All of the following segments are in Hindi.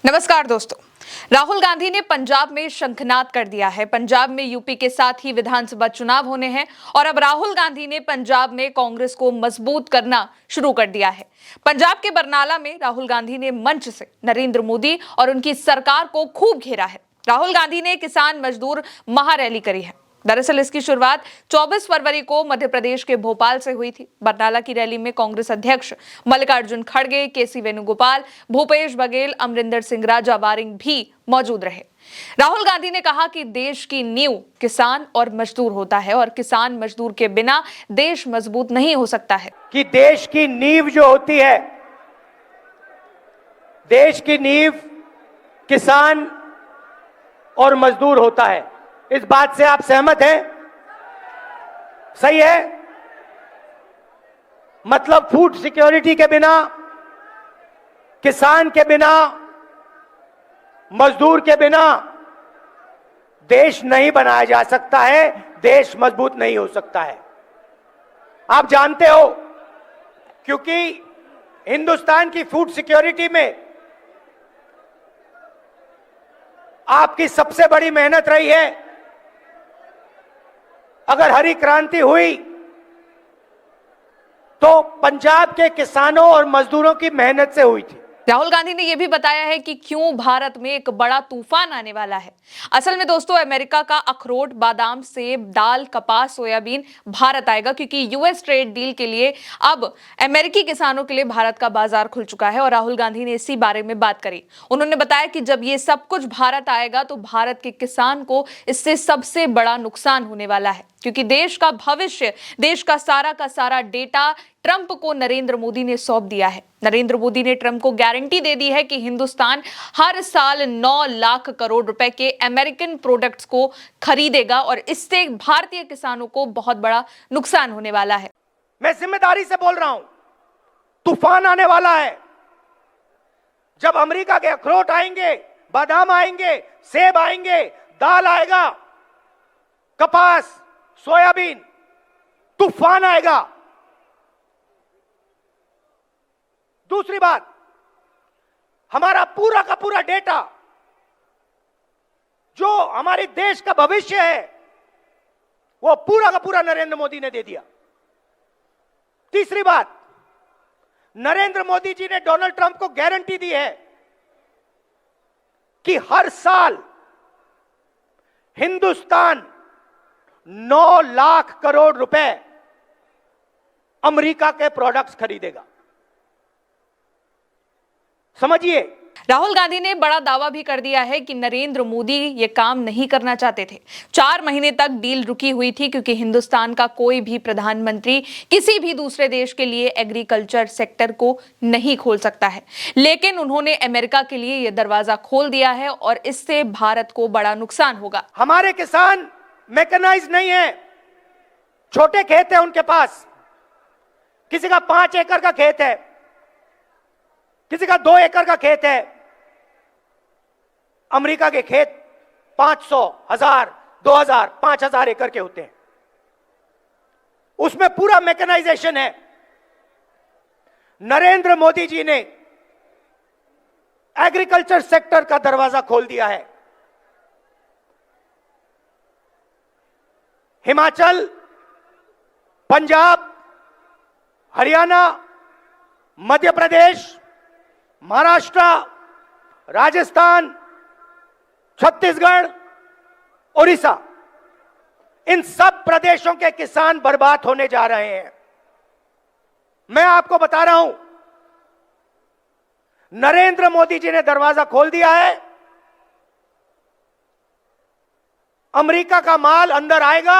नमस्कार दोस्तों। राहुल गांधी ने पंजाब में शंखनाद कर दिया है। पंजाब में यूपी के साथ ही विधानसभा चुनाव होने हैं और अब राहुल गांधी ने पंजाब में कांग्रेस को मजबूत करना शुरू कर दिया है। पंजाब के बरनाला में राहुल गांधी ने मंच से नरेंद्र मोदी और उनकी सरकार को खूब घेरा है। राहुल गांधी ने किसान मजदूर महारैली करी है। दरअसल इसकी शुरुआत 24 फरवरी को मध्य प्रदेश के भोपाल से हुई थी। बरनाला की रैली में कांग्रेस अध्यक्ष मल्लिकार्जुन खड़गे, केसी वेणुगोपाल, भूपेश बघेल, अमरिंदर सिंह राजा वारिंग भी मौजूद रहे। राहुल गांधी ने कहा कि देश की नींव किसान और मजदूर होता है और किसान मजदूर के बिना देश मजबूत नहीं हो सकता है। कि देश की नींव जो होती है, देश की नींव किसान और मजदूर होता है। इस बात से आप सहमत हैं? सही है? मतलब फूड सिक्योरिटी के बिना, किसान के बिना, मजदूर के बिना देश नहीं बनाया जा सकता है, देश मजबूत नहीं हो सकता है। आप जानते हो, क्योंकि हिंदुस्तान की फूड सिक्योरिटी में आपकी सबसे बड़ी मेहनत रही है। अगर हरी क्रांति हुई तो पंजाब के किसानों और मजदूरों की मेहनत से हुई थी। राहुल गांधी ने यह भी बताया है कि क्यों भारत में एक बड़ा तूफान आने वाला है। असल में दोस्तों, अमेरिका का अखरोट, बादाम, सेब, दाल, कपास, सोयाबीन भारत आएगा क्योंकि यूएस ट्रेड डील के लिए अब अमेरिकी किसानों के लिए भारत का बाजार खुल चुका है और राहुल गांधी ने इसी बारे में बात करी। उन्होंने बताया कि जब ये सब कुछ भारत आएगा तो भारत के किसान को इससे सबसे बड़ा नुकसान होने वाला है क्योंकि देश का भविष्य, देश का सारा डेटा ट्रंप को नरेंद्र मोदी ने सौंप दिया है। नरेंद्र मोदी ने ट्रंप को गारंटी दे दी है कि हिंदुस्तान हर साल 9 लाख करोड़ रुपए के अमेरिकन प्रोडक्ट्स को खरीदेगा और इससे भारतीय किसानों को बहुत बड़ा नुकसान होने वाला है। मैं जिम्मेदारी से बोल रहा हूं, तूफान आने वाला है। जब अमेरिका के अखरोट आएंगे, बादाम आएंगे, सेब आएंगे, दाल आएगा, कपास, सोयाबीन, तूफान आएगा। दूसरी बात, हमारा पूरा का पूरा डेटा जो हमारे देश का भविष्य है वो पूरा का पूरा नरेंद्र मोदी ने दे दिया। तीसरी बात, नरेंद्र मोदी जी ने डोनाल्ड ट्रंप को गारंटी दी है कि हर साल हिंदुस्तान 9 लाख करोड़ रुपए अमेरिका के प्रोडक्ट्स खरीदेगा। समझिए, राहुल गांधी ने बड़ा दावा भी कर दिया है कि नरेंद्र मोदी ये काम नहीं करना चाहते थे। 4 महीने तक डील रुकी हुई थी क्योंकि हिंदुस्तान का कोई भी प्रधानमंत्री किसी भी दूसरे देश के लिए एग्रीकल्चर सेक्टर को नहीं खोल सकता है, लेकिन उन्होंने अमेरिका के लिए यह दरवाजा खोल दिया है और इससे भारत को बड़ा नुकसान होगा। हमारे किसान मैकेनाइज नहीं है, छोटे खेत है उनके पास। किसी का 5 एकड़ का खेत है, किसी का 2 एकड़ का खेत है। अमेरिका के खेत 500, 1000, 2000, 5000 एकड़ के होते हैं। उसमें पूरा मैकेनाइजेशन है। नरेंद्र मोदी जी ने एग्रीकल्चर सेक्टर का दरवाजा खोल दिया है। हिमाचल, पंजाब, हरियाणा, मध्य प्रदेश, महाराष्ट्र, राजस्थान, छत्तीसगढ़, उड़ीसा, इन सब प्रदेशों के किसान बर्बाद होने जा रहे हैं। मैं आपको बता रहा हूं, नरेंद्र मोदी जी ने दरवाजा खोल दिया है। अमेरिका का माल अंदर आएगा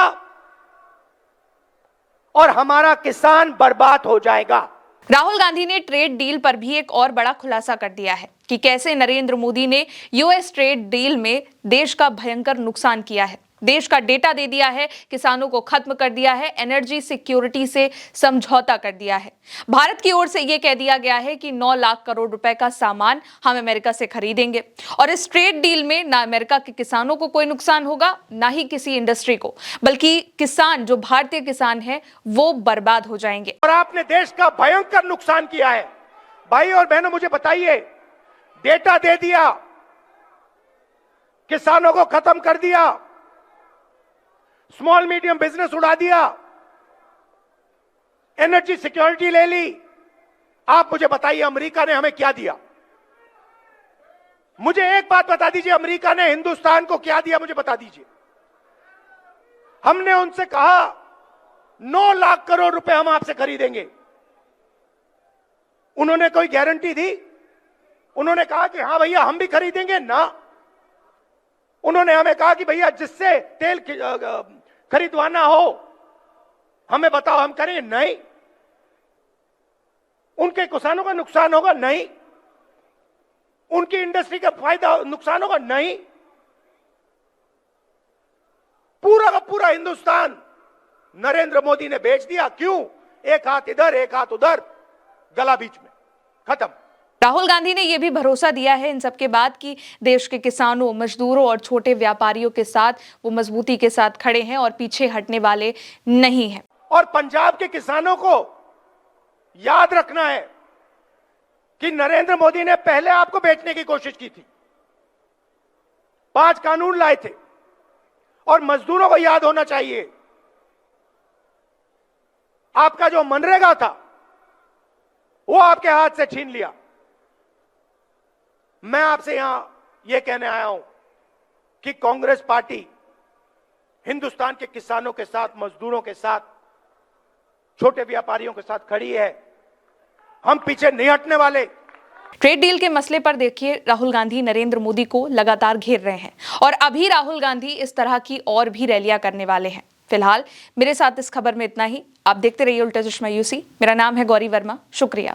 और हमारा किसान बर्बाद हो जाएगा। राहुल गांधी ने ट्रेड डील पर भी एक और बड़ा खुलासा कर दिया है कि कैसे नरेंद्र मोदी ने यूएस ट्रेड डील में देश का भयंकर नुकसान किया है। देश का डेटा दे दिया है, किसानों को खत्म कर दिया है, एनर्जी सिक्योरिटी से समझौता कर दिया है। भारत की ओर से यह कह दिया गया है कि 9 लाख करोड़ रुपए का सामान हम अमेरिका से खरीदेंगे और इस ट्रेड डील में ना अमेरिका के किसानों को कोई नुकसान होगा, ना ही किसी इंडस्ट्री को, बल्कि किसान, जो भारतीय किसान है, वो बर्बाद हो जाएंगे। और आपने देश का भयंकर नुकसान किया है। भाई और बहनों, मुझे बताइए, डेटा दे दिया, किसानों को खत्म कर दिया, स्मॉल मीडियम बिजनेस उड़ा दिया, एनर्जी सिक्योरिटी ले ली। आप मुझे बताइए अमेरिका ने हमें क्या दिया? मुझे एक बात बता दीजिए, अमेरिका ने हिंदुस्तान को क्या दिया? मुझे बता दीजिए। हमने उनसे कहा 9 लाख करोड़ रुपए हम आपसे खरीदेंगे। उन्होंने कोई गारंटी दी? उन्होंने कहा कि हां भैया हम भी खरीदेंगे ना। उन्होंने हमें कहा कि भैया जिससे तेल खरीदवाना हो हमें बताओ, हम करेंगे? नहीं। उनके किसानों का नुकसान होगा? नहीं। उनकी इंडस्ट्री का फायदा नुकसान होगा? नहीं। पूरा का पूरा हिंदुस्तान नरेंद्र मोदी ने बेच दिया। क्यों? एक हाथ इधर एक हाथ उधर, गला बीच में, खत्म। राहुल गांधी ने यह भी भरोसा दिया है इन सबके बाद कि देश के किसानों, मजदूरों और छोटे व्यापारियों के साथ वो मजबूती के साथ खड़े हैं और पीछे हटने वाले नहीं हैं। और पंजाब के किसानों को याद रखना है कि नरेंद्र मोदी ने पहले आपको बेचने की कोशिश की थी, 5 कानून लाए थे। और मजदूरों को याद होना चाहिए, आपका जो मनरेगा था वो आपके हाथ से छीन लिया। मैं आपसे यहां यह कहने आया हूं कि कांग्रेस पार्टी हिंदुस्तान के किसानों के साथ, मजदूरों के साथ, छोटे व्यापारियों के साथ खड़ी है। हम पीछे नहीं हटने वाले। ट्रेड डील के मसले पर देखिए, राहुल गांधी नरेंद्र मोदी को लगातार घेर रहे हैं और अभी राहुल गांधी इस तरह की और भी रैलियां करने वाले हैं। फिलहाल मेरे साथ इस खबर में इतना ही। आप देखते रहिए उल्टा चश्मा यूसी। मेरा नाम है गौरी वर्मा। शुक्रिया।